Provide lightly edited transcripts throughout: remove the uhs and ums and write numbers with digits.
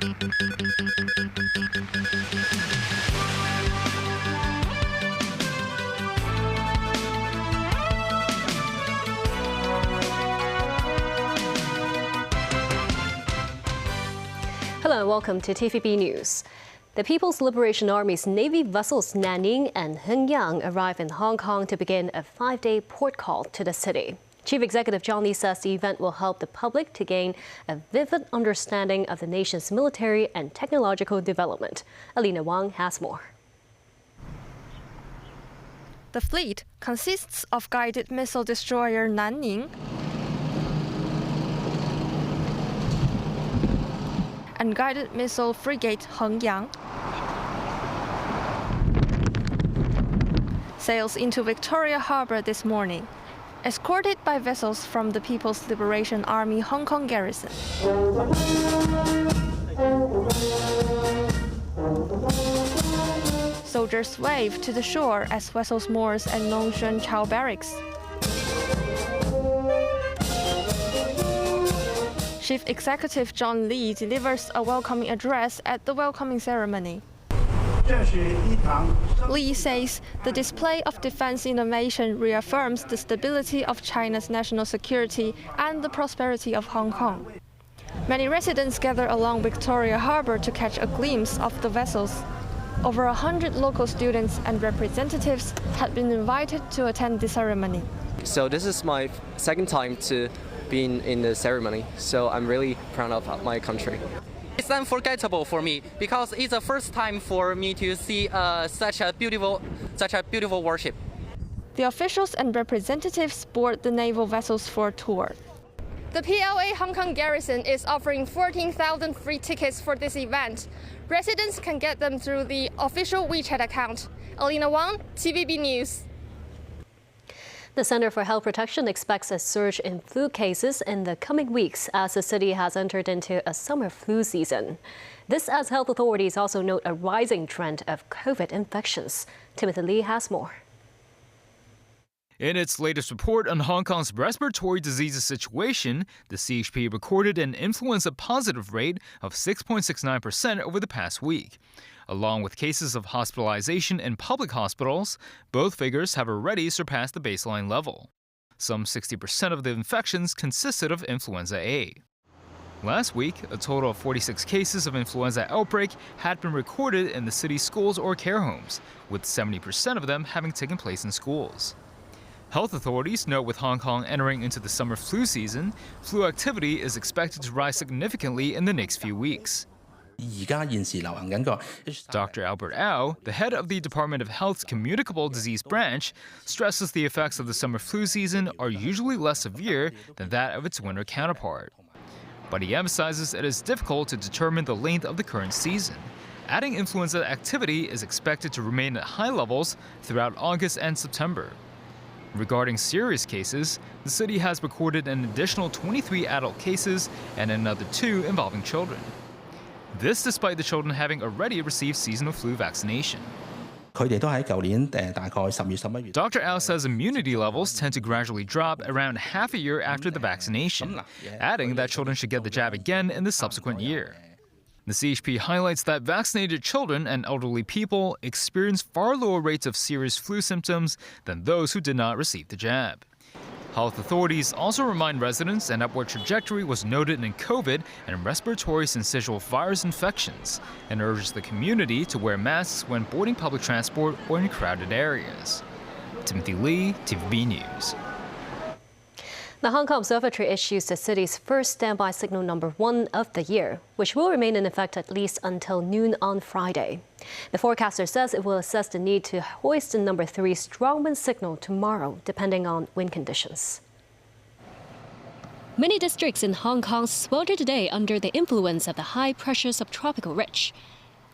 Hello and welcome to TVB News. The People's Liberation Army's Navy vessels Nanning and Hengyang arrive in Hong Kong to begin a 5-day port call to the city. Chief Executive John Lee says the event will help the public to gain a vivid understanding of the nation's military and technological development. Alina Wang has more. The fleet consists of guided missile destroyer Nanning and guided missile frigate Hengyang. Sails into Victoria Harbour this morning, escorted by vessels from the People's Liberation Army Hong Kong garrison. Soldiers wave to the shore as vessels moors at Nong Shun Chao Barracks. Chief Executive John Lee delivers a welcoming address at the welcoming ceremony. Lee says the display of defense innovation reaffirms the stability of China's national security and the prosperity of Hong Kong. Many residents gather along Victoria Harbour to catch a glimpse of the vessels. Over 100 local students and representatives had been invited to attend the ceremony. So this is my second time to being in the ceremony, so I'm really proud of my country. It's unforgettable for me because it's the first time for me to see such a beautiful worship. The officials and representatives board the naval vessels for a tour. The PLA Hong Kong garrison is offering 14,000 free tickets for this event. Residents can get them through the official WeChat account. Alina Wang, TVB News. The Center for Health Protection expects a surge in flu cases in the coming weeks as the city has entered into a summer flu season. This as health authorities also note a rising trend of COVID infections. Timothy Lee has more. In its latest report on Hong Kong's respiratory diseases situation, the CHP recorded an influenza positive rate of 6.69% over the past week. Along with cases of hospitalization in public hospitals, both figures have already surpassed the baseline level. Some 60% of the infections consisted of influenza A. Last week, a total of 46 cases of influenza outbreak had been recorded in the city's schools or care homes, with 70% of them having taken place in schools. Health authorities note with Hong Kong entering into the summer flu season, flu activity is expected to rise significantly in the next few weeks. Dr. Albert Au, the head of the Department of Health's Communicable Disease Branch, stresses the effects of the summer flu season are usually less severe than that of its winter counterpart. But he emphasizes it is difficult to determine the length of the current season, adding influenza activity is expected to remain at high levels throughout August and September. Regarding serious cases, the city has recorded an additional 23 adult cases and another 2 involving children. This despite the children having already received seasonal flu vaccination. Dr. Au says immunity levels tend to gradually drop around half a year after the vaccination, adding that children should get the jab again in the subsequent year. The CHP highlights that vaccinated children and elderly people experience far lower rates of serious flu symptoms than those who did not receive the jab. Health authorities also remind residents an upward trajectory was noted in COVID and respiratory syncytial virus infections, and urges the community to wear masks when boarding public transport or in crowded areas. Timothy Lee, TVB News. The Hong Kong Observatory issues the city's first standby signal number 1 of the year, which will remain in effect at least until noon on Friday. The forecaster says it will assess the need to hoist the number 3 strong wind signal tomorrow, depending on wind conditions. Many districts in Hong Kong sweltered today under the influence of the high-pressure subtropical ridge.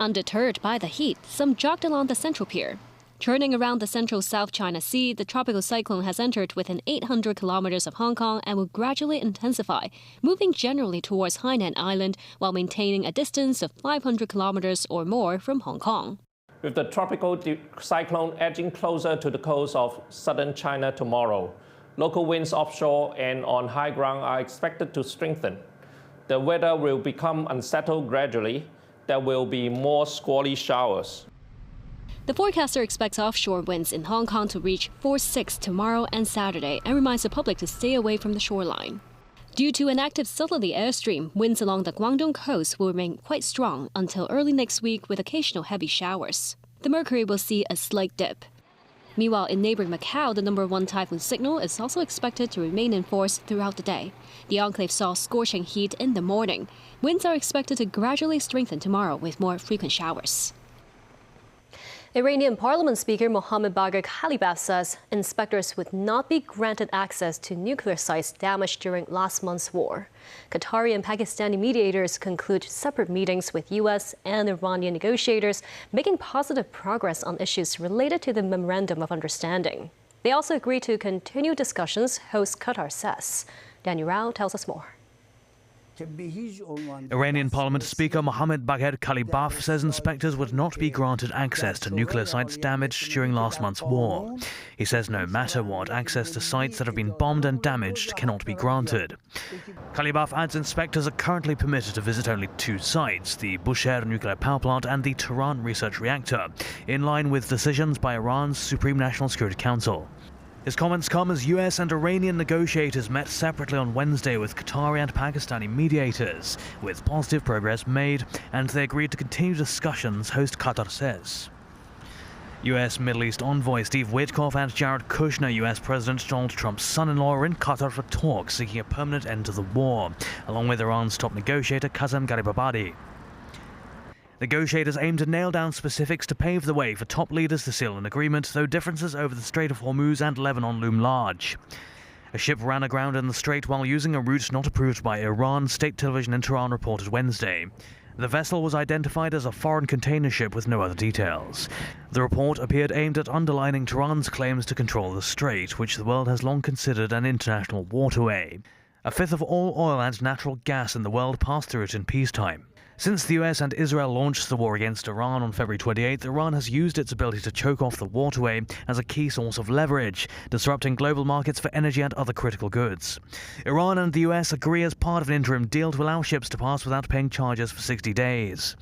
Undeterred by the heat, some jogged along the Central Pier. Churning around the central South China Sea, the tropical cyclone has entered within 800 kilometers of Hong Kong and will gradually intensify, moving generally towards Hainan Island while maintaining a distance of 500 kilometers or more from Hong Kong. With the tropical cyclone edging closer to the coast of southern China tomorrow, local winds offshore and on high ground are expected to strengthen. The weather will become unsettled gradually. There will be more squally showers. The forecaster expects offshore winds in Hong Kong to reach force 6 tomorrow and Saturday and reminds the public to stay away from the shoreline. Due to an active southerly airstream, winds along the Guangdong coast will remain quite strong until early next week with occasional heavy showers. The mercury will see a slight dip. Meanwhile, in neighboring Macau, the number 1 typhoon signal is also expected to remain in force throughout the day. The enclave saw scorching heat in the morning. Winds are expected to gradually strengthen tomorrow with more frequent showers. Iranian Parliament Speaker Mohammad Bagher Khalibaf says inspectors would not be granted access to nuclear sites damaged during last month's war. Qatari and Pakistani mediators conclude separate meetings with U.S. and Iranian negotiators, making positive progress on issues related to the Memorandum of Understanding. They also agree to continue discussions, host Qatar says. Daniel Rao tells us more. Iranian Parliament Speaker Mohammad Bagher Khalibaf says inspectors would not be granted access to nuclear sites damaged during last month's war. He says no matter what, access to sites that have been bombed and damaged cannot be granted. Khalibaf adds inspectors are currently permitted to visit only 2 sites, the Bushehr nuclear power plant and the Tehran research reactor, in line with decisions by Iran's Supreme National Security Council. His comments come as US and Iranian negotiators met separately on Wednesday with Qatari and Pakistani mediators, with positive progress made, and they agreed to continue discussions, host Qatar says. US Middle East envoy Steve Witkoff and Jared Kushner, US President Donald Trump's son-in-law, are in Qatar for talks seeking a permanent end to the war, along with Iran's top negotiator Qasem Gharibabadi. Negotiators aim to nail down specifics to pave the way for top leaders to seal an agreement, though differences over the Strait of Hormuz and Lebanon loom large. A ship ran aground in the strait while using a route not approved by Iran, state television in Tehran reported Wednesday. The vessel was identified as a foreign container ship with no other details. The report appeared aimed at underlining Tehran's claims to control the strait, which the world has long considered an international waterway. A fifth of all oil and natural gas in the world passed through it in peacetime. Since the US and Israel launched the war against Iran on February 28th, Iran has used its ability to choke off the waterway as a key source of leverage, disrupting global markets for energy and other critical goods. Iran and the US agree as part of an interim deal to allow ships to pass without paying charges for 60 days.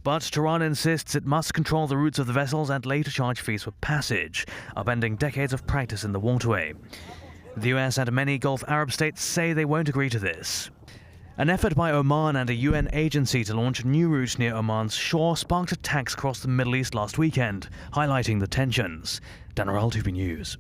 But Tehran insists it must control the routes of the vessels and later charge fees for passage, upending decades of practice in the waterway. The US and many Gulf Arab states say they won't agree to this. An effort by Oman and a UN agency to launch a new route near Oman's shore sparked attacks across the Middle East last weekend, highlighting the tensions. Dan Arel, TVB News.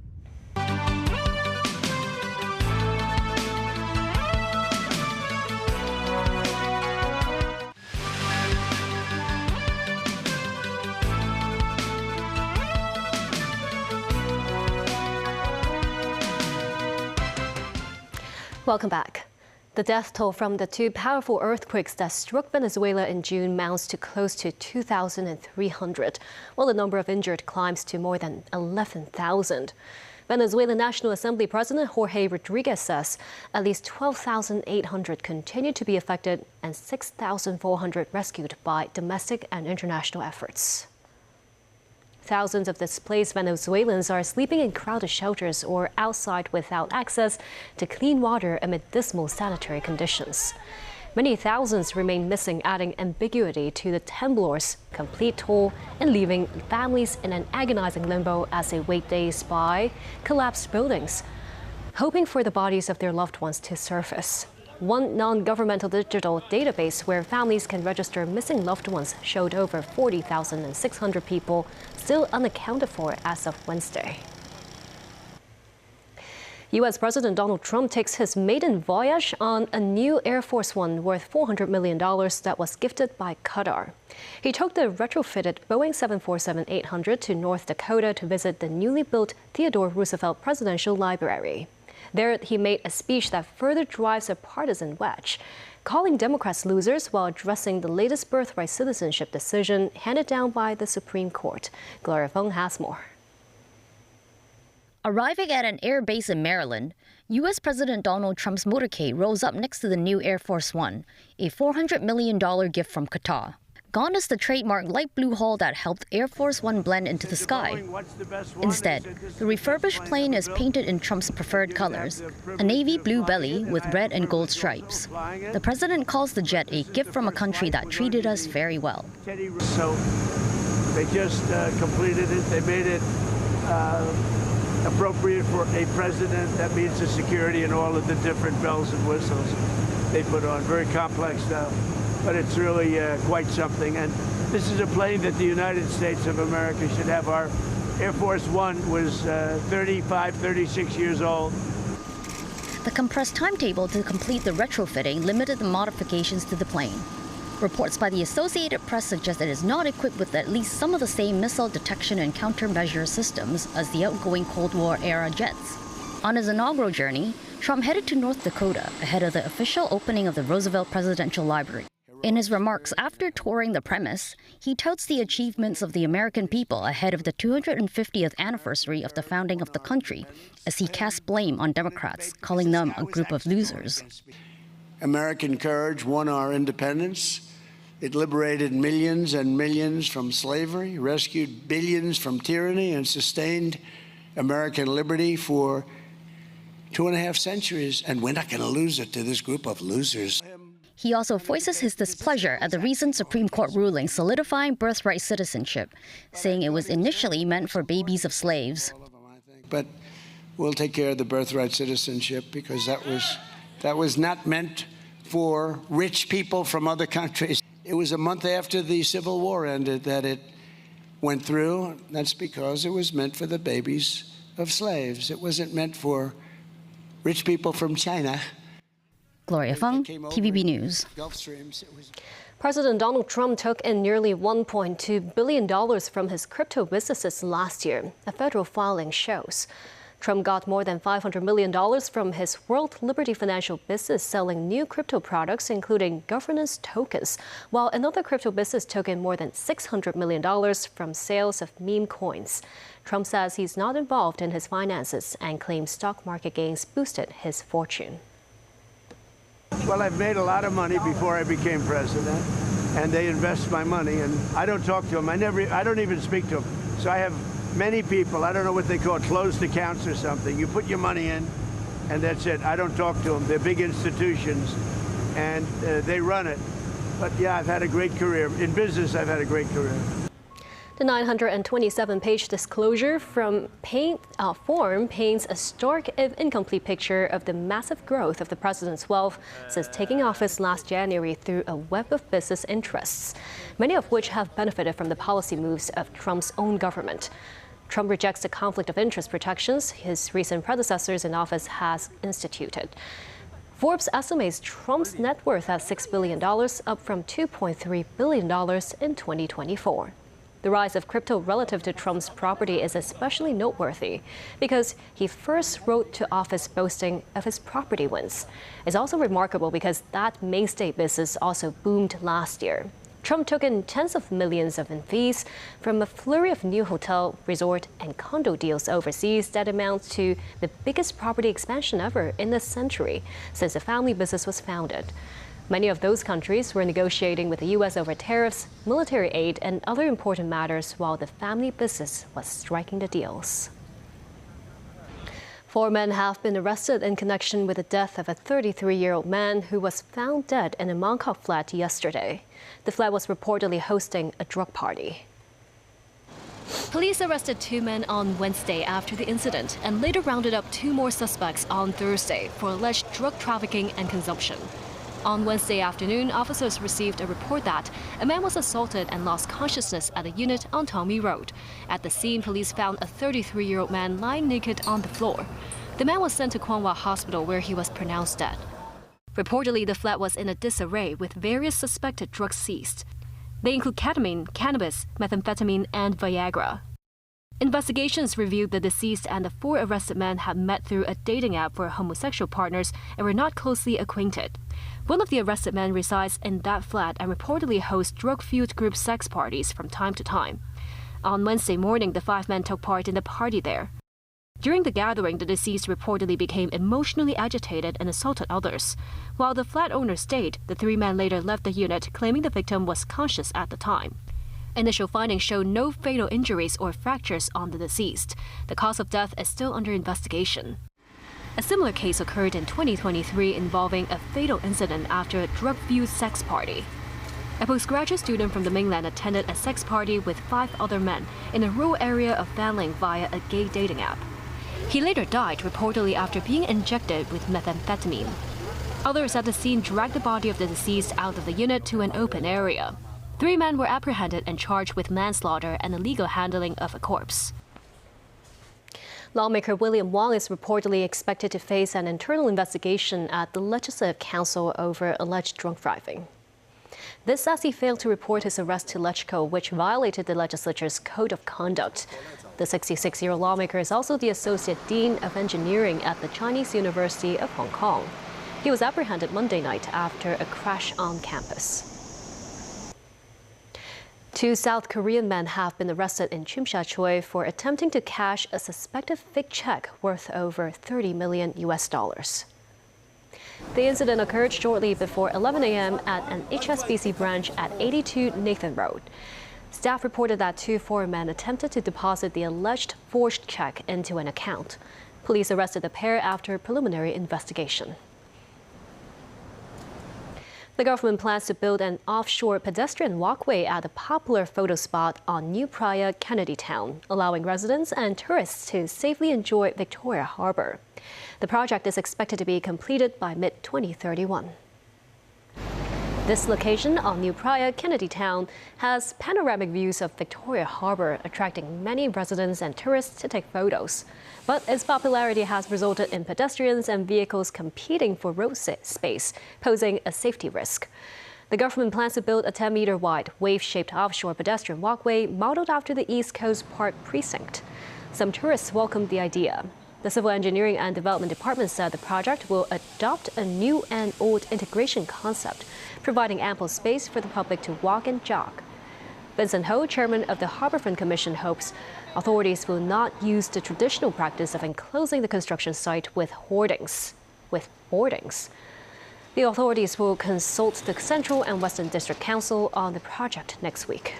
Welcome back. The death toll from the 2 powerful earthquakes that struck Venezuela in June mounts to close to 2,300, while the number of injured climbs to more than 11,000. Venezuelan National Assembly President Jorge Rodriguez says at least 12,800 continue to be affected and 6,400 rescued by domestic and international efforts. Thousands of displaced Venezuelans are sleeping in crowded shelters or outside without access to clean water amid dismal sanitary conditions. Many thousands remain missing, adding ambiguity to the temblor's complete toll and leaving families in an agonizing limbo as they wait days by collapsed buildings, hoping for the bodies of their loved ones to surface. One non-governmental digital database where families can register missing loved ones showed over 40,600 people still unaccounted for as of Wednesday. U.S. President Donald Trump takes his maiden voyage on a new Air Force One worth $400 million that was gifted by Qatar. He took the retrofitted Boeing 747-800 to North Dakota to visit the newly built Theodore Roosevelt Presidential Library. There, he made a speech that further drives a partisan wedge, calling Democrats losers while addressing the latest birthright citizenship decision handed down by the Supreme Court. Gloria Feng has more. Arriving at an air base in Maryland, U.S. President Donald Trump's motorcade rolls up next to the new Air Force One, a $400 million gift from Qatar. Gone is the trademark light blue hull that helped Air Force One blend into the sky. Instead, the refurbished plane is painted in Trump's preferred colors, a navy blue belly with red and gold stripes. The president calls the jet a gift from a country that treated us very well. So they just completed it. They made it appropriate for a president. That means the security and all of the different bells and whistles they put on. Very complex stuff, but it's really quite something. And this is a plane that the United States of America should have. Our Air Force One was 35, 36 years old. The compressed timetable to complete the retrofitting limited the modifications to the plane. Reports by the Associated Press suggest it is not equipped with at least some of the same missile detection and countermeasure systems as the outgoing Cold War-era jets. On his inaugural journey, Trump headed to North Dakota ahead of the official opening of the Roosevelt Presidential Library. In his remarks after touring the premise, he touts the achievements of the American people ahead of the 250th anniversary of the founding of the country, as he casts blame on Democrats, calling them a group of losers. American courage won our independence. It liberated millions and millions from slavery, rescued billions from tyranny, and sustained American liberty for 2.5 centuries. And we're not going to lose it to this group of losers. He also voices his displeasure at the recent Supreme Court ruling solidifying birthright citizenship, saying it was initially meant for babies of slaves. But we'll take care of the birthright citizenship because that was not meant for rich people from other countries. It was a month after the Civil War ended that it went through. That's because it was meant for the babies of slaves. It wasn't meant for rich people from China. Gloria Feng, TVB News. President Donald Trump took in nearly $1.2 billion from his crypto businesses last year, a federal filing shows. Trump got more than $500 million from his World Liberty Financial business selling new crypto products, including governance tokens, while another crypto business took in more than $600 million from sales of meme coins. Trump says he's not involved in his finances and claims stock market gains boosted his fortune. Well, I've made a lot of money before I became president, and they invest my money, and I don't talk to them. I don't even speak to them. So I have many people, I don't know what they call it, closed accounts or something. You put your money in, and that's it. I don't talk to them. They're big institutions, and they run it. But yeah, I've had a great career. In business, I've had a great career. The 927-page disclosure form paints a stark, if incomplete, picture of the massive growth of the president's wealth since taking office last January through a web of business interests, many of which have benefited from the policy moves of Trump's own government. Trump rejects the conflict of interest protections his recent predecessors in office has instituted. Forbes estimates Trump's net worth at $6 billion, up from $2.3 billion in 2024. The rise of crypto relative to Trump's property is especially noteworthy because he first rode to office boasting of his property wins. It's also remarkable because that mainstay business also boomed last year. Trump took in tens of millions in fees from a flurry of new hotel, resort, and condo deals overseas that amounts to the biggest property expansion ever in a century since the family business was founded. Many of those countries were negotiating with the U.S. over tariffs, military aid, and other important matters while the family business was striking the deals. 4 men have been arrested in connection with the death of a 33-year-old man who was found dead in a Mongkok flat yesterday. The flat was reportedly hosting a drug party. Police arrested 2 men on Wednesday after the incident and later rounded up 2 more suspects on Thursday for alleged drug trafficking and consumption. On Wednesday afternoon, officers received a report that a man was assaulted and lost consciousness at a unit on Tommy Road. At the scene, police found a 33-year-old man lying naked on the floor. The man was sent to Kwang Wah Hospital where he was pronounced dead. Reportedly, the flat was in a disarray with various suspected drugs seized. They include ketamine, cannabis, methamphetamine, and Viagra. Investigations revealed the deceased and the 4 arrested men had met through a dating app for homosexual partners and were not closely acquainted. One of the arrested men resides in that flat and reportedly hosts drug-fueled group sex parties from time to time. On Wednesday morning, the 5 men took part in the party there. During the gathering, the deceased reportedly became emotionally agitated and assaulted others. While the flat owner stayed, the three men later left the unit, claiming the victim was conscious at the time. Initial findings show no fatal injuries or fractures on the deceased. The cause of death is still under investigation. A similar case occurred in 2023 involving a fatal incident after a drug-fueled sex party. A postgraduate student from the mainland attended a sex party with 5 other men in a rural area of Fanling via a gay dating app. He later died, reportedly after being injected with methamphetamine. Others at the scene dragged the body of the deceased out of the unit to an open area. 3 men were apprehended and charged with manslaughter and illegal handling of a corpse. Lawmaker William Wong is reportedly expected to face an internal investigation at the Legislative Council over alleged drunk driving. This as he failed to report his arrest to LegCo, which violated the legislature's code of conduct. The 66-year-old lawmaker is also the Associate Dean of Engineering at the Chinese University of Hong Kong. He was apprehended Monday night after a crash on campus. 2 South Korean men have been arrested in Chimsha-choi for attempting to cash a suspected fake check worth over $30 million. The incident occurred shortly before 11 a.m. at an HSBC branch at 82 Nathan Road. Staff reported that 2 foreign men attempted to deposit the alleged forged check into an account. Police arrested the pair after preliminary investigation. The government plans to build an offshore pedestrian walkway at a popular photo spot on New Praia, Kennedy Town, allowing residents and tourists to safely enjoy Victoria Harbour. The project is expected to be completed by mid-2031. This location on New Praia, Kennedy Town, has panoramic views of Victoria Harbour, attracting many residents and tourists to take photos. But its popularity has resulted in pedestrians and vehicles competing for road space, posing a safety risk. The government plans to build a 10-meter-wide, wave-shaped offshore pedestrian walkway modeled after the East Coast Park Precinct. Some tourists welcomed the idea. The Civil Engineering and Development Department said the project will adopt a new and old integration concept, providing ample space for the public to walk and jog. Vincent Ho, chairman of the Harbourfront Commission, hopes authorities will not use the traditional practice of enclosing the construction site with hoardings. The authorities will consult the Central and Western District Council on the project next week.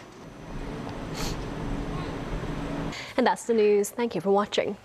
And that's the news. Thank you for watching.